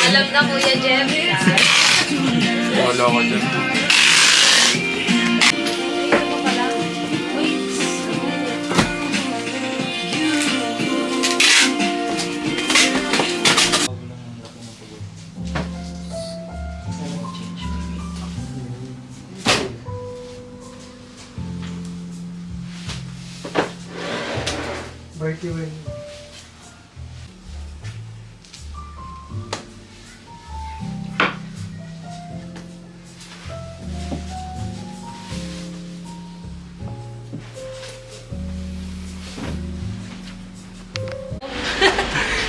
Alam na Kuya Jeff. Wala ko dyan. Birthday win.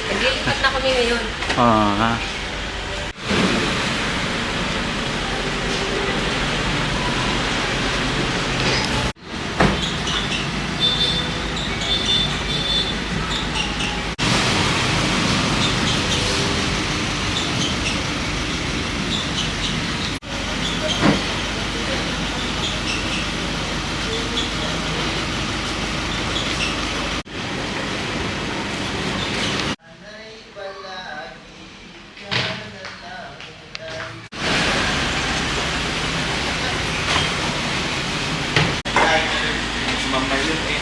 Naglilipat na kami ngayon. Oo nga. Mamay yun eh.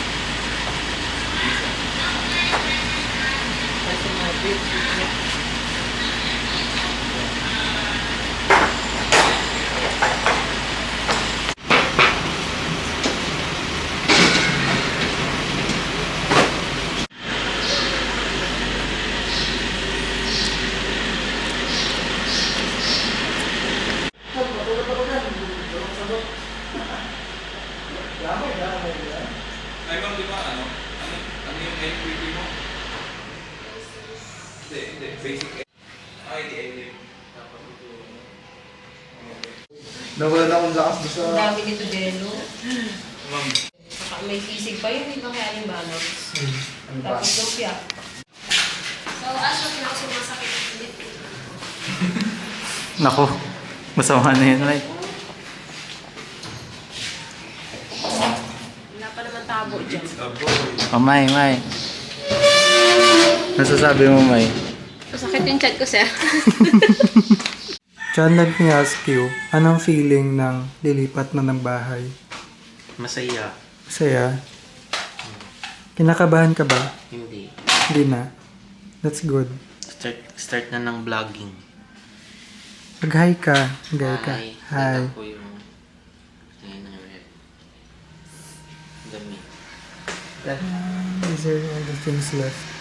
Ay, ma'am, di ba ano yung NPT mo? Hindi, basic. Ay, di NPT. Nawala na akong lakas doon sa... Ang dami nito, Delo. Ma'am, Saka may sisig pa yun, di ba kaya yung banos? Ano ba? Tapos lumpia. So, asok na ako sumasakit ang ulit. nako. Masama na yun, right? Wala pa naman tabo dyan. Oh, May. Nasasabi mo, May? Masakit yung chat ko, sir. John, let me ask you, anong feeling ng lilipat na ng bahay? Masaya. Masaya? Kinakabahan ka ba? Hindi. Hindi na. That's good. Start na ng vlogging. Mag-hi ka. Mag-hi ka. Hi. Ito po yung... Ayan ang rep. Dami. Is there other things left?